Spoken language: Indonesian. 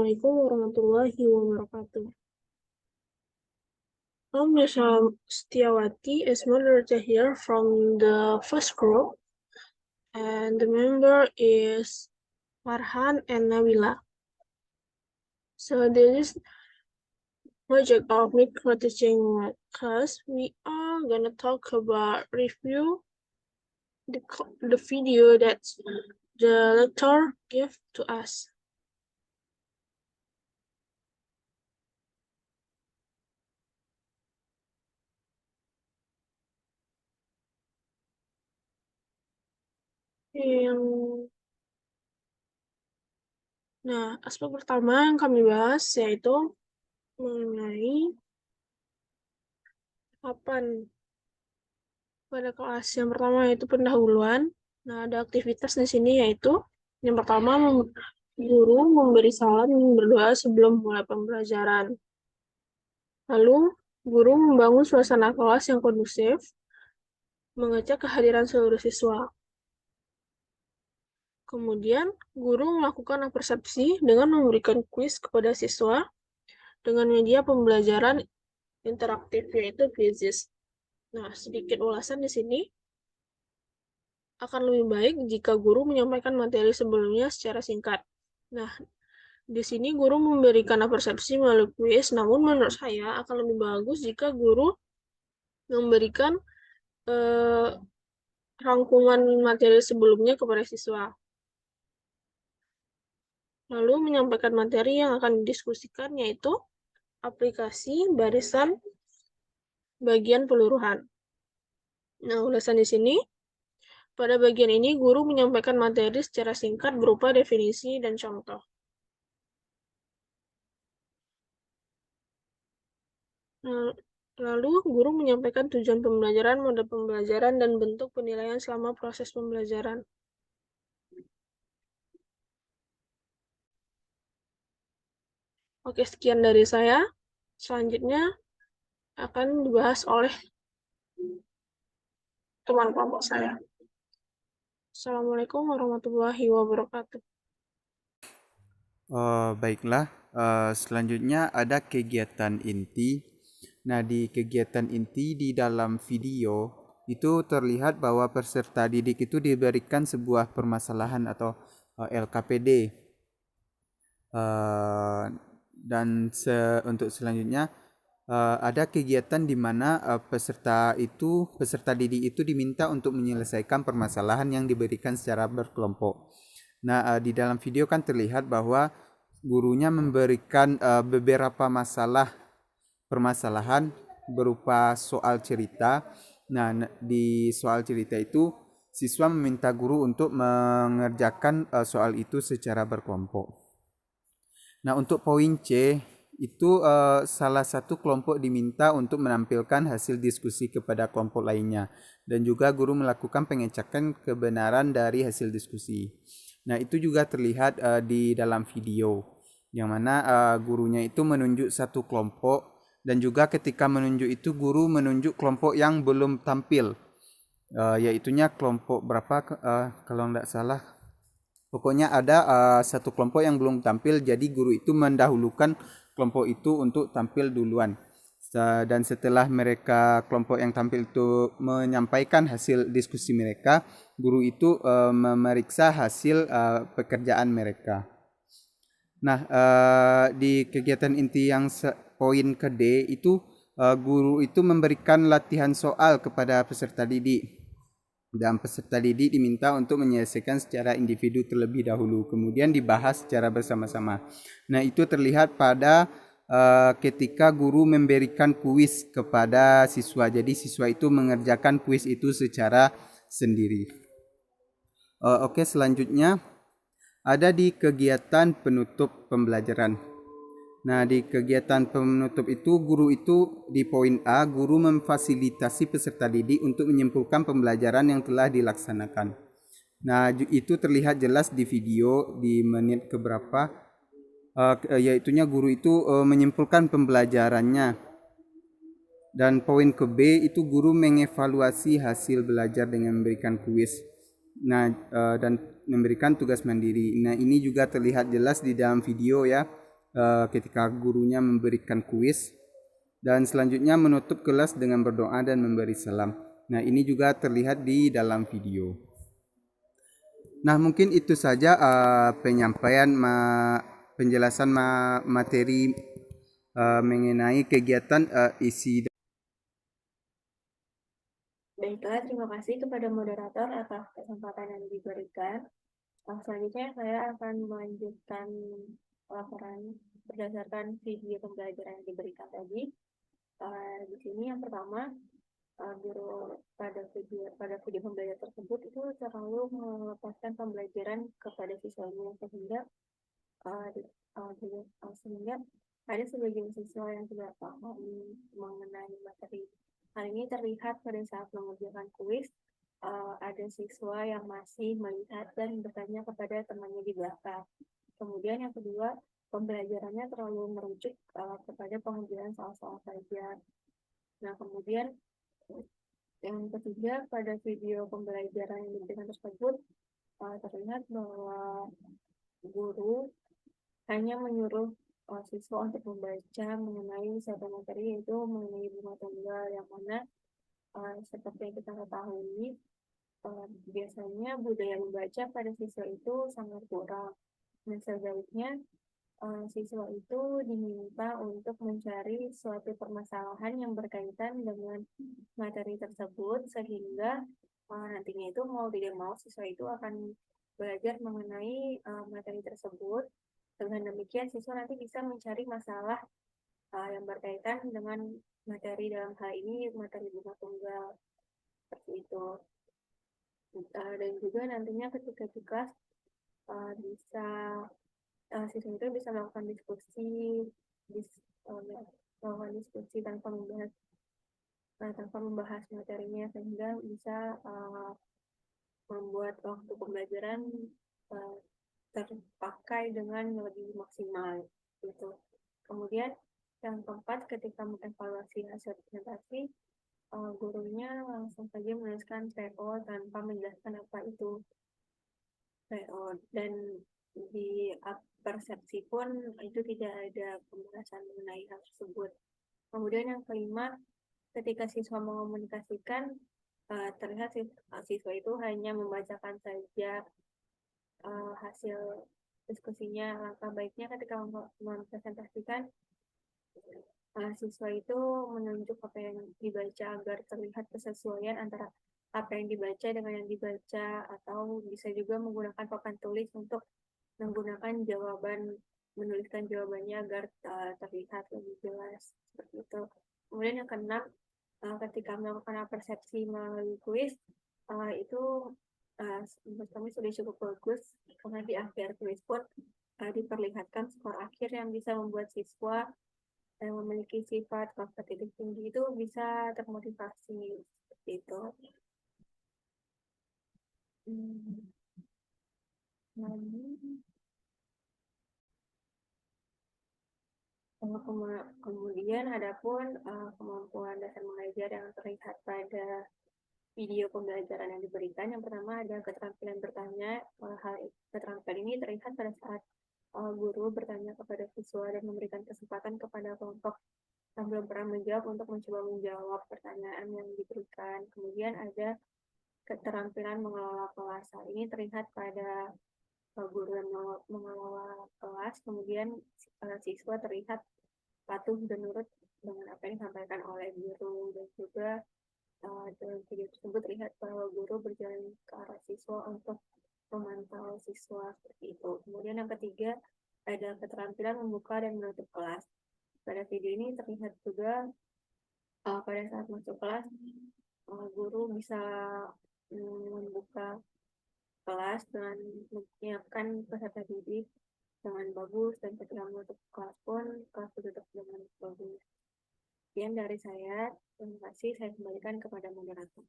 Assalamualaikum warahmatullahi wabarakatuh. I'm Nisha Setiawati, is moderator here from the first group, and the member is Farhan and Nabila. So this is project of micro teaching class. We are gonna talk about review the video that the lecturer gave to us. Nah, aspek pertama yang kami bahas yaitu mengenai tahapan pada kelas. Yang pertama yaitu pendahuluan. Nah, ada aktivitas di sini yaitu yang pertama guru memberi salam dan berdoa sebelum mulai pembelajaran. Lalu, guru membangun suasana kelas yang kondusif, mengecek kehadiran seluruh siswa. Kemudian, guru melakukan persepsi dengan memberikan kuis kepada siswa dengan media pembelajaran interaktif yaitu quizzes. Nah, sedikit ulasan di sini. Akan lebih baik jika guru menyampaikan materi sebelumnya secara singkat. Nah, di sini guru memberikan persepsi melalui kuis, namun menurut saya akan lebih bagus jika guru memberikan rangkuman materi sebelumnya kepada siswa. Lalu menyampaikan materi yang akan didiskusikan yaitu aplikasi barisan bagian peluruhan. Nah, ulasan di sini, pada bagian ini guru menyampaikan materi secara singkat berupa definisi dan contoh. Lalu, guru menyampaikan tujuan pembelajaran, mode pembelajaran, dan bentuk penilaian selama proses pembelajaran. Oke, sekian dari saya. Selanjutnya akan dibahas oleh teman kelompok saya. Assalamualaikum warahmatullahi wabarakatuh. Baiklah, selanjutnya ada kegiatan inti. Nah, di kegiatan inti di dalam video itu terlihat bahwa peserta didik itu diberikan sebuah permasalahan atau LKPD. Dan untuk selanjutnya ada kegiatan di mana peserta didik itu diminta untuk menyelesaikan permasalahan yang diberikan secara berkelompok. Nah, di dalam video kan terlihat bahwa gurunya memberikan beberapa permasalahan berupa soal cerita. Nah, di soal cerita itu siswa meminta guru untuk mengerjakan soal itu secara berkelompok. Nah, untuk poin C itu salah satu kelompok diminta untuk menampilkan hasil diskusi kepada kelompok lainnya dan juga guru melakukan pengecekan kebenaran dari hasil diskusi. Nah, itu juga terlihat di dalam video yang mana gurunya itu menunjuk satu kelompok dan juga ketika menunjuk itu guru menunjuk kelompok yang belum tampil, yaitunya kelompok berapa kalau tidak salah. Pokoknya ada satu kelompok yang belum tampil, jadi guru itu mendahulukan kelompok itu untuk tampil duluan. Dan setelah kelompok yang tampil itu menyampaikan hasil diskusi mereka, guru itu memeriksa hasil pekerjaan mereka. Nah, di kegiatan inti yang poin ke D itu guru itu memberikan latihan soal kepada peserta didik. Dan peserta didik diminta untuk menyelesaikan secara individu terlebih dahulu, kemudian dibahas secara bersama-sama. Nah, itu terlihat pada ketika guru memberikan kuis kepada siswa. Jadi siswa itu mengerjakan kuis itu secara sendiri. Oke, selanjutnya ada di kegiatan penutup pembelajaran. Nah, di kegiatan penutup itu guru itu di poin A, guru memfasilitasi peserta didik untuk menyimpulkan pembelajaran yang telah dilaksanakan. Nah, itu terlihat jelas di video di menit keberapa, yaitunya guru itu menyimpulkan pembelajarannya. Dan poin ke B itu guru mengevaluasi hasil belajar dengan memberikan kuis. Nah, dan memberikan tugas mandiri. Nah, ini juga terlihat jelas di dalam video ya. ketika gurunya memberikan kuis, dan selanjutnya menutup kelas dengan berdoa dan memberi salam. Nah, ini juga terlihat di dalam video. Nah, mungkin itu saja penyampaian penjelasan materi mengenai kegiatan isi. Baiklah, terima kasih kepada moderator atas kesempatan yang diberikan. Selanjutnya saya akan melanjutkan laporan berdasarkan video pembelajaran yang diberikan tadi. Di sini yang pertama, guru pada video pembelajaran tersebut itu terlalu melepaskan pembelajaran kepada siswanya sehingga sehingga ada sebagian siswa yang tidak paham mengenai materi. Hal ini terlihat pada saat mengerjakan kuis. Ada siswa yang masih melihat dan bertanya kepada temannya di belakang. Kemudian yang kedua, pembelajarannya terlalu merujuk kepada pengerjaan soal-soal saja. Nah, kemudian yang ketiga, pada video pembelajaran yang diberikan tersebut, terlihat bahwa guru hanya menyuruh siswa untuk membaca mengenai satu materi, yaitu mengenai bunga tunggal, yang mana seperti yang kita ketahui, biasanya budaya membaca pada siswa itu sangat kurang. Nah, sebaliknya siswa itu diminta untuk mencari suatu permasalahan yang berkaitan dengan materi tersebut, sehingga nantinya itu mau tidak mau siswa itu akan belajar mengenai materi tersebut. Dengan demikian siswa nanti bisa mencari masalah yang berkaitan dengan materi, dalam hal ini materi bunga tunggal, seperti itu. Dan juga nantinya ketika di kelas bisa siswa itu bisa melakukan diskusi, melakukan diskusi tanpa membahas materinya, sehingga bisa membuat waktu pembelajaran terpakai dengan lebih maksimal gitu. Kemudian yang keempat, ketika mengevaluasi hasil presentasi, gurunya langsung saja menuliskan PO tanpa menjelaskan apa itu PO, dan di persepsi pun itu tidak ada pembahasan mengenai hal tersebut. Kemudian yang kelima, ketika siswa mengomunikasikan, terlihat siswa itu hanya membacakan saja hasil diskusinya. Langkah baiknya ketika mempresentasikan, siswa itu menunjuk apa yang dibaca agar terlihat kesesuaian antara apa yang dibaca dengan yang dibaca, atau bisa juga menggunakan papan tulis untuk menggunakan menuliskan jawabannya agar terlihat lebih jelas, seperti itu. Kemudian yang keenam, ketika melakukan persepsi melalui kuis, itu menurut kami sudah cukup bagus, karena di akhir kuis pun diperlihatkan skor akhir yang bisa membuat siswa yang memiliki sifat kompetitif tinggi itu bisa termotivasi, seperti itu. Kemudian adapun kemampuan dasar mengajar yang terlihat pada video pembelajaran yang diberikan, yang pertama ada keterampilan bertanya. Keterampilan ini terlihat pada saat guru bertanya kepada siswa dan memberikan kesempatan kepada kelompok yang belum pernah menjawab untuk mencoba menjawab pertanyaan yang diberikan. Kemudian ada keterampilan mengelola kelas. Hal ini terlihat pada guru yang mengelola kelas, kemudian siswa terlihat patuh dan nurut dengan apa yang disampaikan oleh guru, dan juga dalam video tersebut terlihat bahwa guru berjalan ke arah siswa untuk memantau siswa, seperti itu. Kemudian yang ketiga, ada keterampilan membuka dan menutup kelas. Pada video ini terlihat juga pada saat masuk kelas, guru bisa membuka kelas dengan menyiapkan peserta didik dengan bagus, dan ketika menutup kelas pun kelas ditutup dengan bagus. Sekian dari saya, terima kasih, saya kembalikan kepada moderator.